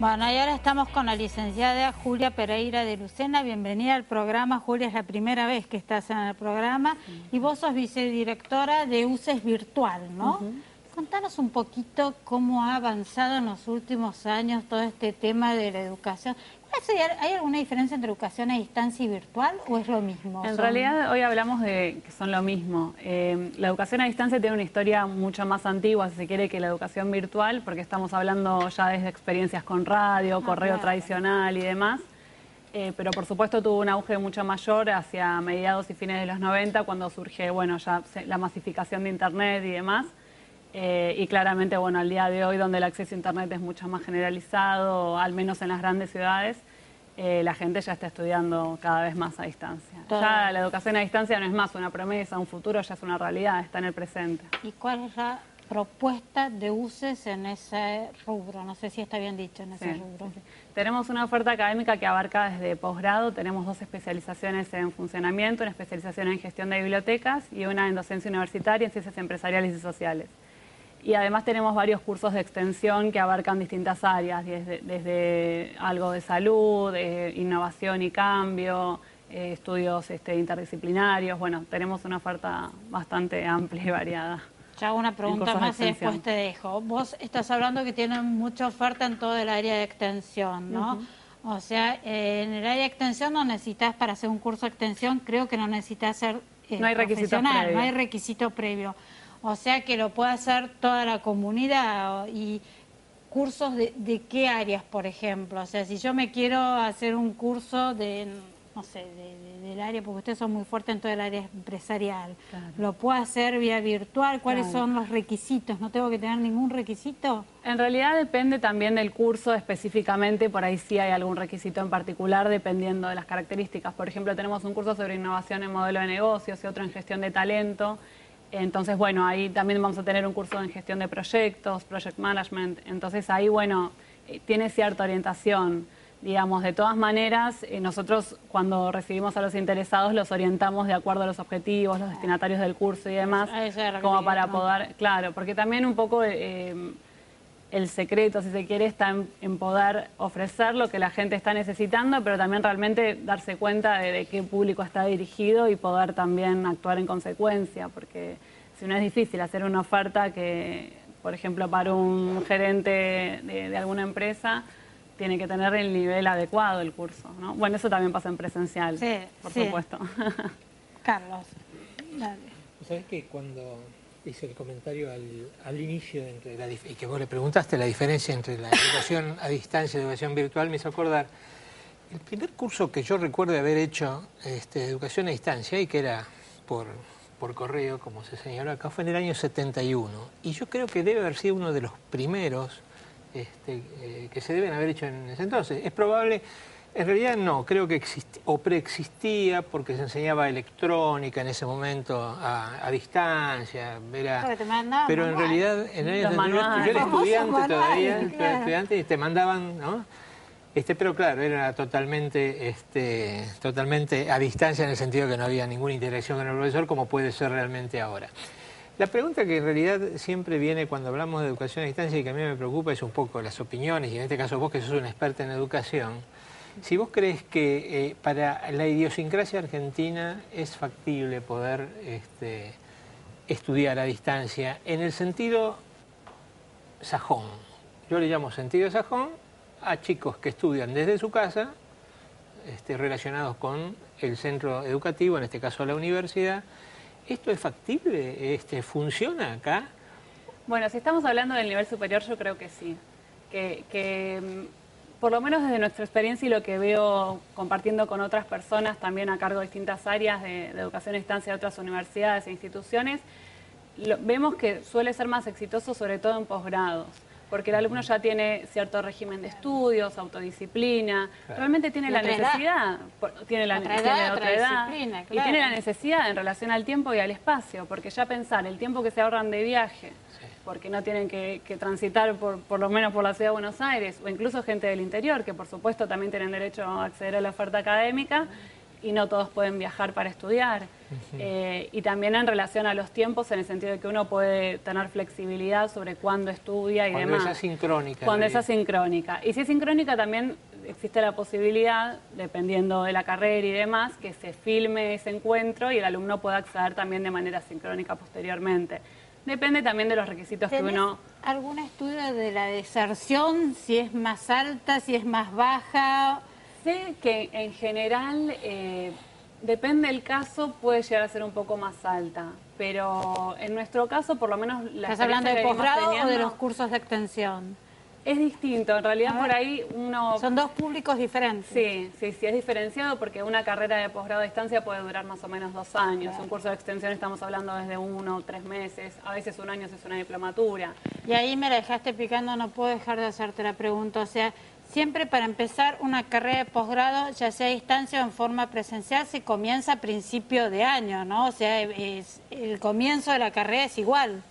Bueno, y ahora estamos con la licenciada Julia Pereira de Lucena. Bienvenida al programa. Julia, es la primera vez que estás en el programa y vos sos vicedirectora de UCES Virtual, ¿no? Contanos un poquito cómo ha avanzado en los últimos años todo este tema de la educación. ¿Hay alguna diferencia entre educación a distancia y virtual o es lo mismo? En realidad hoy hablamos de que son lo mismo. La educación a distancia tiene una historia mucho más antigua, si se quiere, que la educación virtual, porque estamos hablando ya desde experiencias con radio, correo tradicional y demás. Pero por supuesto tuvo un auge mucho mayor hacia mediados y fines de los 90, cuando surge, bueno, ya la masificación de Internet y demás. Y claramente, bueno, al día de hoy, donde el acceso a Internet es mucho más generalizado, al menos en las grandes ciudades, la gente ya está estudiando cada vez más a distancia. Ya la educación a distancia no es más una promesa, un futuro, ya es una realidad, está en el presente. ¿Y cuál es la propuesta de UCES en ese rubro? No sé si está bien dicho, en ese rubro. Sí. Tenemos una oferta académica que abarca desde posgrado, tenemos 2 especializaciones en funcionamiento, una especialización en gestión de bibliotecas y una en docencia universitaria en ciencias empresariales y sociales. Y además tenemos varios cursos de extensión que abarcan distintas áreas, desde algo de salud, innovación y cambio, estudios interdisciplinarios. Bueno, tenemos una oferta bastante amplia y variada. Ya hago una pregunta más y después te dejo. Vos estás hablando que tienen mucha oferta en todo el área de extensión, ¿no? O sea, en el área de extensión no necesitas, para hacer un curso de extensión, creo que no necesitas ser no hay profesional, no hay requisito previo. O sea que lo puede hacer toda la comunidad. Y cursos de qué áreas, por ejemplo. O sea, si yo me quiero hacer un curso de, no sé, del área, porque ustedes son muy fuertes en todo el área empresarial, ¿lo puedo hacer vía virtual? ¿Cuáles son los requisitos? ¿No tengo que tener ningún requisito? En realidad depende también del curso específicamente, por ahí sí hay algún requisito en particular dependiendo de las características. Por ejemplo, tenemos un curso sobre innovación en modelo de negocios y otro en gestión de talento. Entonces, bueno, ahí también vamos a tener un curso en gestión de proyectos, project management. Entonces ahí, bueno, tiene cierta orientación. Digamos, de todas maneras, nosotros cuando recibimos a los interesados los orientamos de acuerdo a los objetivos, los destinatarios del curso y demás, como para poder, claro, porque también un poco el secreto, si se quiere, está en poder ofrecer lo que la gente está necesitando, pero también realmente darse cuenta de qué público está dirigido y poder también actuar en consecuencia, porque si no es difícil hacer una oferta que, por ejemplo, para un gerente de alguna empresa, tiene que tener el nivel adecuado el curso, ¿no? Bueno, eso también pasa en presencial, por supuesto. Carlos, dale. ¿Sabes que cuando hice el comentario al inicio y que vos le preguntaste la diferencia entre la educación a distancia y la educación virtual, me hizo acordar el primer curso que yo recuerdo haber hecho de educación a distancia y que era por correo, como se señaló acá, fue en el año 71. Y yo creo que debe haber sido uno de los primeros que se deben haber hecho en ese entonces. Es probable, en realidad no, creo que preexistía porque se enseñaba electrónica en ese momento a distancia, pero en realidad en el año 71 yo era estudiante todavía, estudiante, y te mandaban, ¿no? Pero claro, era totalmente a distancia, en el sentido que no había ninguna interacción con el profesor, como puede ser realmente ahora. La pregunta que en realidad siempre viene cuando hablamos de educación a distancia y que a mí me preocupa es un poco las opiniones, y en este caso vos que sos una experta en educación, si vos crees que para la idiosincrasia argentina es factible poder estudiar a distancia en el sentido sajón. Yo le llamo sentido sajón a chicos que estudian desde su casa, relacionados con el centro educativo, en este caso la universidad. ¿Esto es factible? ¿Funciona acá? Bueno, si estamos hablando del nivel superior, yo creo que sí. Por lo menos desde nuestra experiencia y lo que veo compartiendo con otras personas también a cargo de distintas áreas de educación a distancia de otras universidades e instituciones, vemos que suele ser más exitoso sobre todo en posgrados, porque el alumno ya tiene cierto régimen de estudios, autodisciplina, realmente tiene la necesidad, tiene otra edad, y tiene la necesidad en relación al tiempo y al espacio, porque ya pensar el tiempo que se ahorran de viaje, porque no tienen que transitar por lo menos por la ciudad de Buenos Aires, o incluso gente del interior, que por supuesto también tienen derecho a acceder a la oferta académica, y no todos pueden viajar para estudiar. Y también en relación a los tiempos, en el sentido de que uno puede tener flexibilidad sobre cuándo estudia y cuando demás. Cuando es asincrónica. Cuando es asincrónica. Y si es sincrónica también existe la posibilidad, dependiendo de la carrera y demás, que se filme ese encuentro y el alumno pueda acceder también de manera sincrónica posteriormente. Depende también de los requisitos que uno... ¿Algún estudio de la deserción? Si es más alta, si es más baja. Sé que en general, depende del caso, puede llegar a ser un poco más alta. Pero en nuestro caso, por lo menos... ¿Estás hablando de posgrado o de los cursos de extensión? Es distinto, en realidad por ahí uno... Son dos públicos diferentes. Sí, es diferenciado porque una carrera de posgrado a distancia puede durar más o menos 2 años. Claro. Un curso de extensión estamos hablando desde 1 o 3 meses, a veces 1 año si es una diplomatura. Y ahí me la dejaste picando, no puedo dejar de hacerte la pregunta. O sea, siempre para empezar una carrera de posgrado, ya sea a distancia o en forma presencial, se comienza a principio de año, ¿no? O sea, el comienzo de la carrera es igual.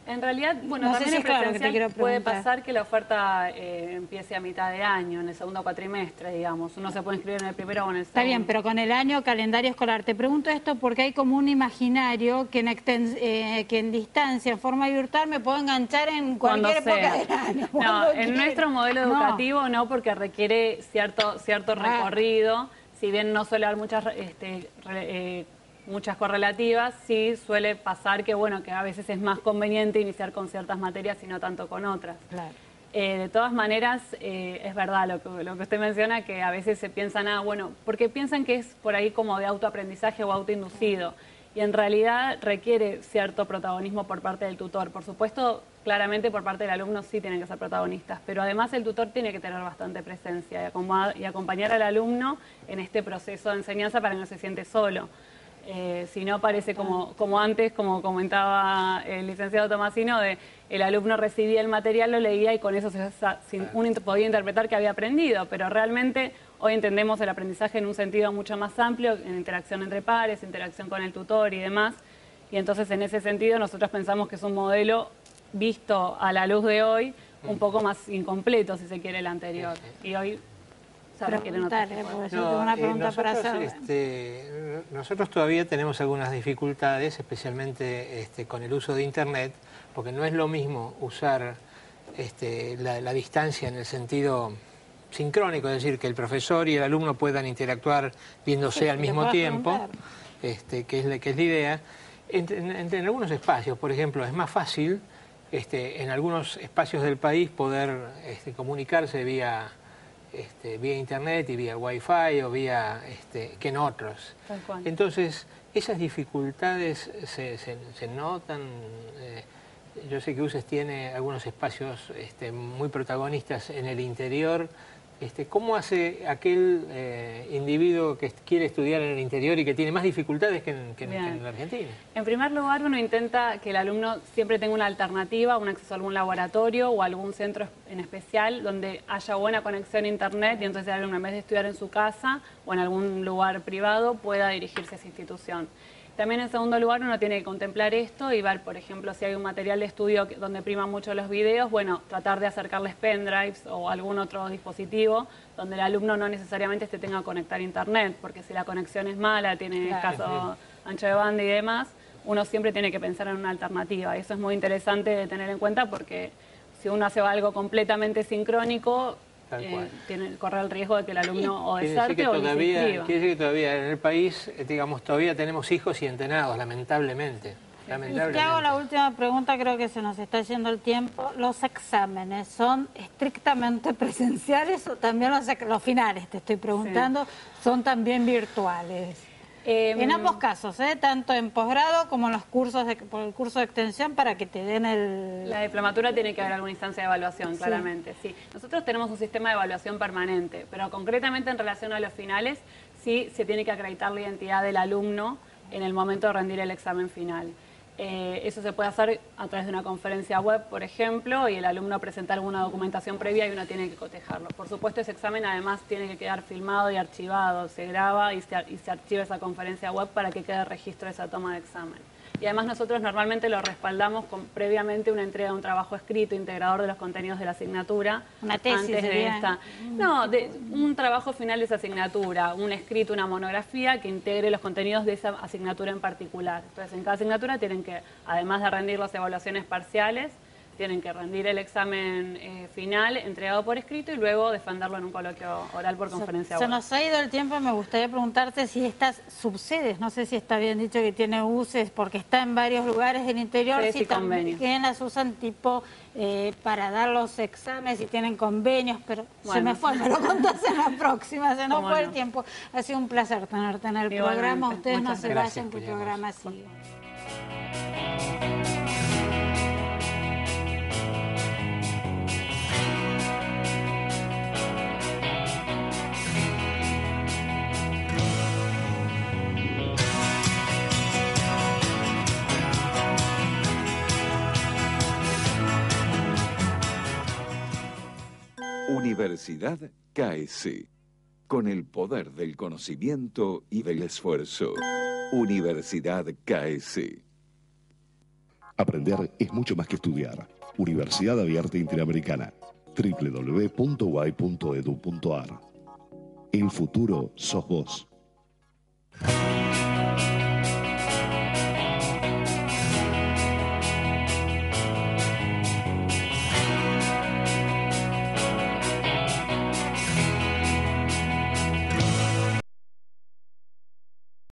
En realidad, bueno, no también sé si en presencial claro puede pasar que la oferta empiece a mitad de año, en el segundo cuatrimestre, digamos. Uno se puede inscribir en el primero o en el segundo. Está bien, pero con el año calendario escolar. Te pregunto esto porque hay como un imaginario que en distancia, en forma virtual, me puedo enganchar en cualquier época del año. No, en nuestro modelo educativo no, porque requiere cierto recorrido. Si bien no suele haber muchas correlativas, sí suele pasar que, bueno, que a veces es más conveniente iniciar con ciertas materias y no tanto con otras. Claro. De todas maneras, es verdad lo que usted menciona, que a veces se piensan, bueno, porque piensan que es por ahí como de autoaprendizaje o autoinducido, y en realidad requiere cierto protagonismo por parte del tutor. Por supuesto, claramente por parte del alumno sí tienen que ser protagonistas, pero además el tutor tiene que tener bastante presencia y acompañar al alumno en este proceso de enseñanza para que no se siente solo. Si no parece como antes, como comentaba el licenciado Tomasino, el alumno recibía el material, lo leía y con eso uno podía interpretar que había aprendido, pero realmente hoy entendemos el aprendizaje en un sentido mucho más amplio, en interacción entre pares, interacción con el tutor y demás, y entonces en ese sentido nosotros pensamos que es un modelo visto a la luz de hoy un poco más incompleto, si se quiere, el anterior, y hoy... Nosotros todavía tenemos algunas dificultades, especialmente con el uso de Internet, porque no es lo mismo usar la distancia en el sentido sincrónico, es decir, que el profesor y el alumno puedan interactuar viéndose al mismo tiempo, que es la idea, en algunos espacios. Por ejemplo, es más fácil en algunos espacios del país poder comunicarse vía Internet y vía Wi-Fi o vía que en otros. Entonces, esas dificultades se notan. Yo sé que UCES tiene algunos espacios muy protagonistas en el interior. ¿Cómo hace aquel individuo que quiere estudiar en el interior y que tiene más dificultades que en la Argentina? En primer lugar, uno intenta que el alumno siempre tenga una alternativa, un acceso a algún laboratorio o algún centro en especial donde haya buena conexión a Internet, y entonces el alumno, en vez de estudiar en su casa o en algún lugar privado, pueda dirigirse a esa institución. También, en segundo lugar, uno tiene que contemplar esto y ver, por ejemplo, si hay un material de estudio donde priman mucho los videos, bueno, tratar de acercarles pendrives o algún otro dispositivo donde el alumno no necesariamente tenga que conectar a Internet, porque si la conexión es mala, tiene escaso ancho de banda y demás, uno siempre tiene que pensar en una alternativa. Y eso es muy interesante de tener en cuenta, porque si uno hace algo completamente sincrónico, corre el riesgo de que el alumno o deserte o Quiere decir que todavía en el país, digamos, todavía tenemos hijos y entrenados, lamentablemente. Y te hago la última pregunta, creo que se nos está yendo el tiempo. ¿Los exámenes son estrictamente presenciales o también los finales, te estoy preguntando, son también virtuales? En ambos casos, tanto en posgrado como en los cursos por el curso de extensión, para que te den el... La diplomatura tiene que haber alguna instancia de evaluación, claramente, sí. Nosotros tenemos un sistema de evaluación permanente, pero concretamente en relación a los finales, sí se tiene que acreditar la identidad del alumno en el momento de rendir el examen final. Eso se puede hacer a través de una conferencia web, por ejemplo, y el alumno presenta alguna documentación previa y uno tiene que cotejarlo. Por supuesto, ese examen además tiene que quedar filmado y archivado, se graba y se archiva esa conferencia web para que quede registro de esa toma de examen. y además nosotros normalmente lo respaldamos con previamente una entrega de un trabajo escrito integrador de los contenidos de la asignatura. Una tesis antes de sería. esta. No, de un trabajo final de esa asignatura, un escrito, una monografía que integre los contenidos de esa asignatura en particular. Entonces, en cada asignatura tienen que, además de rendir las evaluaciones parciales, tienen que rendir el examen final entregado por escrito y luego defenderlo en un coloquio oral por conferencia Se web. nos ha ido el tiempo, me gustaría preguntarte si estas subsedes, no sé si está bien dicho que tiene UCES, porque está en varios lugares del interior, Sí, si sí, también las usan tipo para dar los exámenes, si tienen convenios, pero se me fue, me lo contás en la próxima, se nos fue el tiempo. Ha sido un placer tenerte en el programa, ustedes no se vayan, que el programa sigue. Universidad KS. Con el poder del conocimiento y del esfuerzo. Universidad KS. Aprender es mucho más que estudiar. Universidad Abierta Interamericana. www.uay.edu.ar. El futuro sos vos.